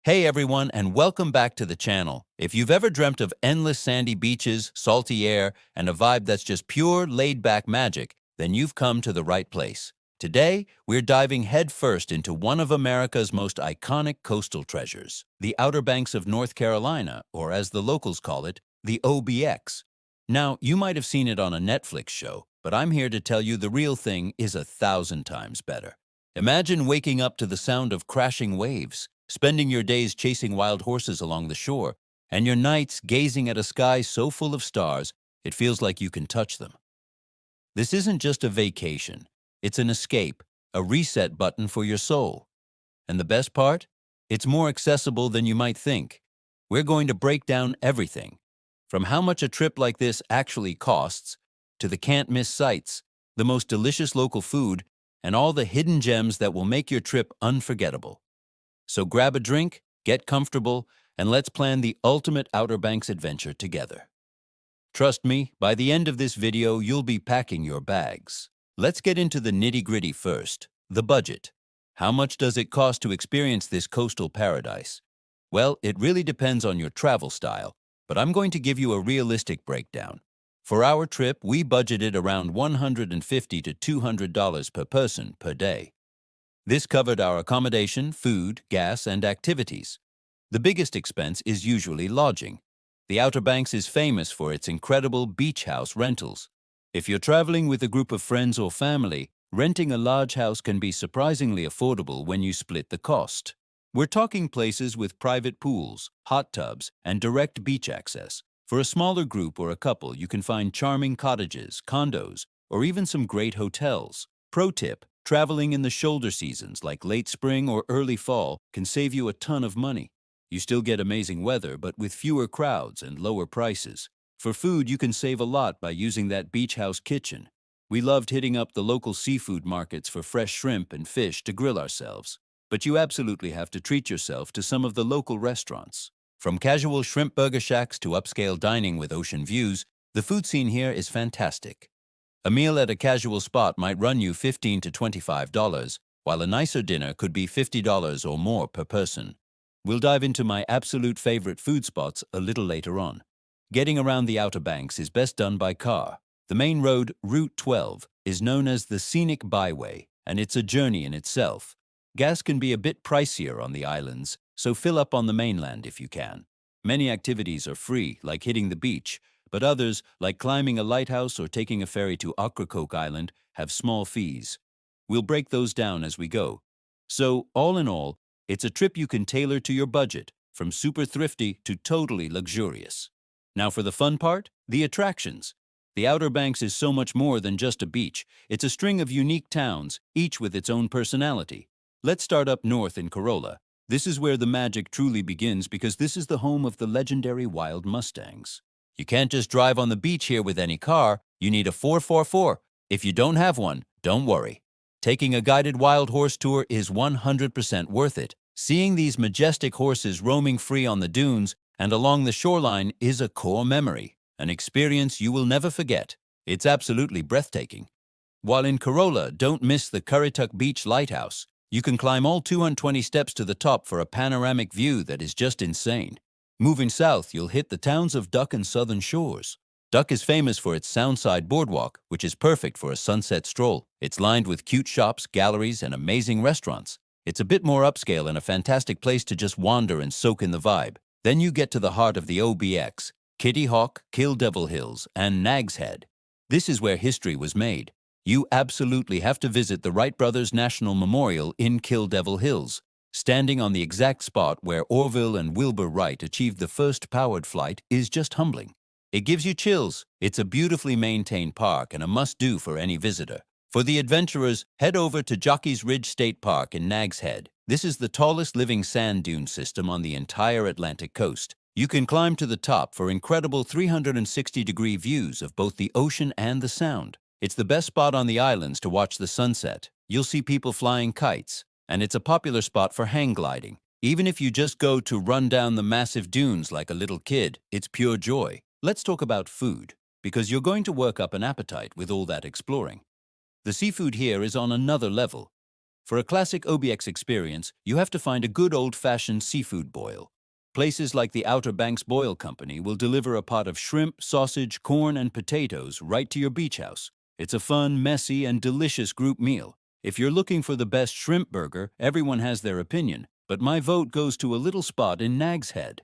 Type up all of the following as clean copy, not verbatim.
Hey everyone, and welcome back to the channel. If you've ever dreamt of endless sandy beaches, salty air, and a vibe that's just pure laid-back magic, then you've come to the right place. Today, we're diving headfirst into one of America's most iconic coastal treasures, the Outer Banks of North Carolina, or as the locals call it, the OBX. Now, you might have seen it on a Netflix show, but I'm here to tell you the real thing is 1,000 times better. Imagine waking up to the sound of crashing waves, spending your days chasing wild horses along the shore, and your nights gazing at a sky so full of stars it feels like you can touch them. This isn't just a vacation, it's an escape, a reset button for your soul. And the best part? It's more accessible than you might think. We're going to break down everything, from how much a trip like this actually costs, to the can't-miss sights, the most delicious local food, and all the hidden gems that will make your trip unforgettable. So grab a drink, get comfortable, and let's plan the ultimate Outer Banks adventure together. Trust me, by the end of this video, you'll be packing your bags. Let's get into the nitty-gritty first, the budget. How much does it cost to experience this coastal paradise? Well, it really depends on your travel style, but I'm going to give you a realistic breakdown. For our trip, we budgeted around $150 to $200 per person per day. This covered our accommodation, food, gas, and activities. The biggest expense is usually lodging. The Outer Banks is famous for its incredible beach house rentals. If you're traveling with a group of friends or family, renting a large house can be surprisingly affordable when you split the cost. We're talking places with private pools, hot tubs, and direct beach access. For a smaller group or a couple, you can find charming cottages, condos, or even some great hotels. Pro tip: traveling in the shoulder seasons like late spring or early fall can save you a ton of money. You still get amazing weather, but with fewer crowds and lower prices. For food, you can save a lot by using that beach house kitchen. We loved hitting up the local seafood markets for fresh shrimp and fish to grill ourselves. But you absolutely have to treat yourself to some of the local restaurants. From casual shrimp burger shacks to upscale dining with ocean views, the food scene here is fantastic. A meal at a casual spot might run you $15 to $25, while a nicer dinner could be $50 or more per person. We'll dive into my absolute favorite food spots a little later on. Getting around the Outer Banks is best done by car. The main road, Route 12, is known as the Scenic Byway, and it's a journey in itself. Gas can be a bit pricier on the islands, so fill up on the mainland if you can. Many activities are free, like hitting the beach, but others, like climbing a lighthouse or taking a ferry to Ocracoke Island, have small fees. We'll break those down as we go. So, all in all, it's a trip you can tailor to your budget, from super thrifty to totally luxurious. Now for the fun part, the attractions. The Outer Banks is so much more than just a beach. It's a string of unique towns, each with its own personality. Let's start up north in Corolla. This is where the magic truly begins because this is the home of the legendary wild mustangs. You can't just drive on the beach here with any car, you need a 4x4. If you don't have one, don't worry. Taking a guided wild horse tour is 100% worth it. Seeing these majestic horses roaming free on the dunes and along the shoreline is a core memory, an experience you will never forget. It's absolutely breathtaking. While in Corolla, don't miss the Currituck Beach Lighthouse. You can climb all 220 steps to the top for a panoramic view that is just insane. Moving south, you'll hit the towns of Duck and Southern Shores. Duck is famous for its Soundside Boardwalk, which is perfect for a sunset stroll. It's lined with cute shops, galleries, and amazing restaurants. It's a bit more upscale and a fantastic place to just wander and soak in the vibe. Then you get to the heart of the OBX, Kitty Hawk, Kill Devil Hills, and Nags Head. This is where history was made. You absolutely have to visit the Wright Brothers National Memorial in Kill Devil Hills. Standing on the exact spot where Orville and Wilbur Wright achieved the first powered flight is just humbling. It gives you chills. It's a beautifully maintained park and a must-do for any visitor. For the adventurers, head over to Jockey's Ridge State Park in Nags Head. This is the tallest living sand dune system on the entire Atlantic coast. You can climb to the top for incredible 360-degree views of both the ocean and the sound. It's the best spot on the islands to watch the sunset. You'll see people flying kites, and it's a popular spot for hang gliding. Even if you just go to run down the massive dunes like a little kid, it's pure joy. Let's talk about food, because you're going to work up an appetite with all that exploring. The seafood here is on another level. For a classic OBX experience, you have to find a good old-fashioned seafood boil. Places like the Outer Banks Boil Company will deliver a pot of shrimp, sausage, corn, and potatoes right to your beach house. It's a fun, messy, and delicious group meal. If you're looking for the best shrimp burger, everyone has their opinion, but my vote goes to a little spot in Nags Head.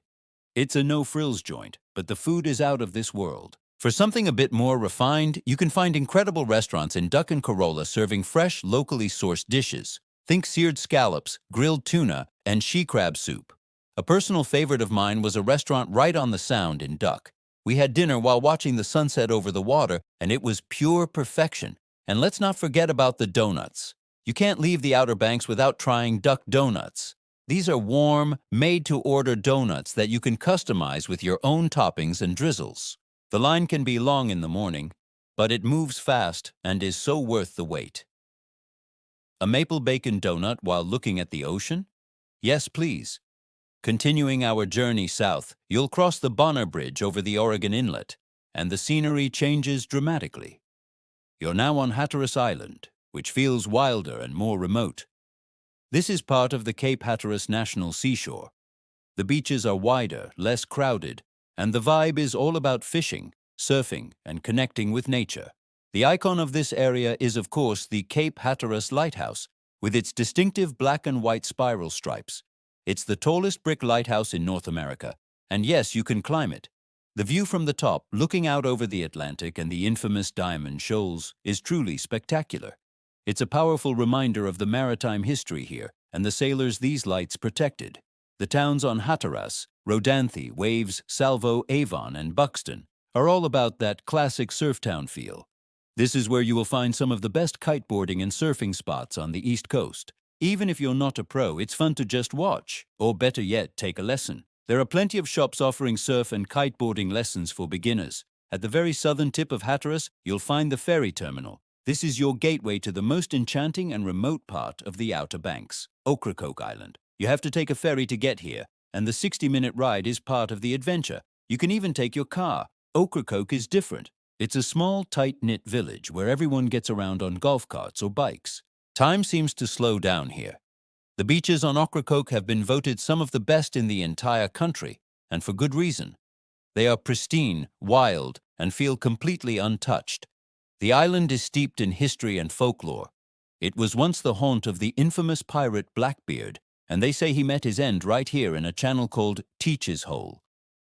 It's a no-frills joint, but the food is out of this world. For something a bit more refined, you can find incredible restaurants in Duck and Corolla serving fresh, locally sourced dishes. Think seared scallops, grilled tuna, and she crab soup. A personal favorite of mine was a restaurant right on the Sound in Duck. We had dinner while watching the sunset over the water, and it was pure perfection. And let's not forget about the donuts. You can't leave the Outer Banks without trying Duck Donuts. These are warm, made-to-order donuts that you can customize with your own toppings and drizzles. The line can be long in the morning, but it moves fast and is so worth the wait. A maple bacon donut while looking at the ocean? Yes, please. Continuing our journey south, you'll cross the Bonner Bridge over the Oregon Inlet, and the scenery changes dramatically. You're now on Hatteras Island, which feels wilder and more remote. This is part of the Cape Hatteras National Seashore. The beaches are wider, less crowded, and the vibe is all about fishing, surfing, and connecting with nature. The icon of this area is, of course, the Cape Hatteras Lighthouse, with its distinctive black and white spiral stripes. It's the tallest brick lighthouse in North America, and yes, you can climb it. The view from the top, looking out over the Atlantic and the infamous Diamond Shoals, is truly spectacular. It's a powerful reminder of the maritime history here and the sailors these lights protected. The towns on Hatteras, Rodanthe, Waves, Salvo, Avon, and Buxton are all about that classic surf town feel. This is where you will find some of the best kiteboarding and surfing spots on the East Coast. Even if you're not a pro, it's fun to just watch, or better yet, take a lesson. There are plenty of shops offering surf and kiteboarding lessons for beginners. At the very southern tip of Hatteras, you'll find the ferry terminal. This is your gateway to the most enchanting and remote part of the Outer Banks, Ocracoke Island. You have to take a ferry to get here, and the 60-minute ride is part of the adventure. You can even take your car. Ocracoke is different. It's a small, tight-knit village where everyone gets around on golf carts or bikes. Time seems to slow down here. The beaches on Ocracoke have been voted some of the best in the entire country, and for good reason. They are pristine, wild, and feel completely untouched. The island is steeped in history and folklore. It was once the haunt of the infamous pirate Blackbeard, and they say he met his end right here in a channel called Teach's Hole.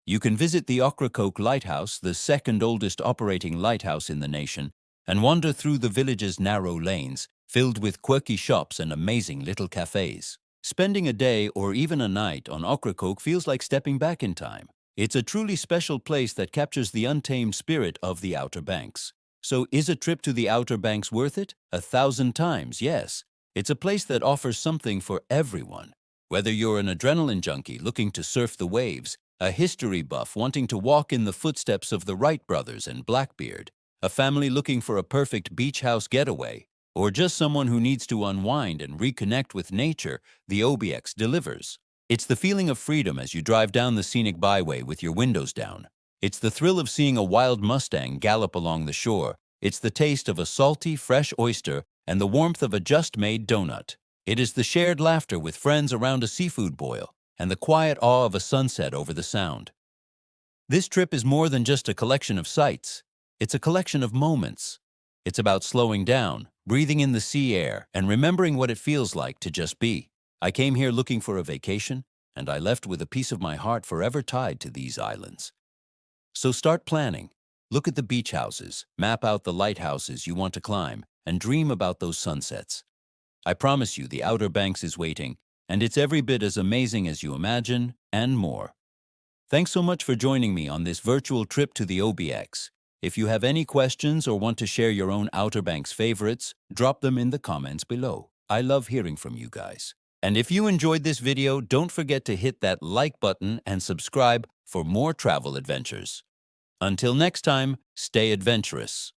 You can visit the Ocracoke Lighthouse, the second oldest operating lighthouse in the nation, and wander through the village's narrow lanes, filled with quirky shops and amazing little cafes. Spending a day or even a night on Ocracoke feels like stepping back in time. It's a truly special place that captures the untamed spirit of the Outer Banks. So is a trip to the Outer Banks worth it? 1,000 times, yes. It's a place that offers something for everyone. Whether you're an adrenaline junkie looking to surf the waves, a history buff wanting to walk in the footsteps of the Wright brothers and Blackbeard, a family looking for a perfect beach house getaway, or just someone who needs to unwind and reconnect with nature, the OBX delivers. It's the feeling of freedom as you drive down the scenic byway with your windows down. It's the thrill of seeing a wild Mustang gallop along the shore. It's the taste of a salty, fresh oyster and the warmth of a just-made donut. It is the shared laughter with friends around a seafood boil and the quiet awe of a sunset over the Sound. This trip is more than just a collection of sights. It's a collection of moments. It's about slowing down, breathing in the sea air, and remembering what it feels like to just be. I came here looking for a vacation, and I left with a piece of my heart forever tied to these islands. So start planning. Look at the beach houses, map out the lighthouses you want to climb, and dream about those sunsets. I promise you the Outer Banks is waiting, and it's every bit as amazing as you imagine, and more. Thanks so much for joining me on this virtual trip to the OBX. If you have any questions or want to share your own Outer Banks favorites, drop them in the comments below. I love hearing from you guys. And if you enjoyed this video, don't forget to hit that like button and subscribe for more travel adventures. Until next time, stay adventurous.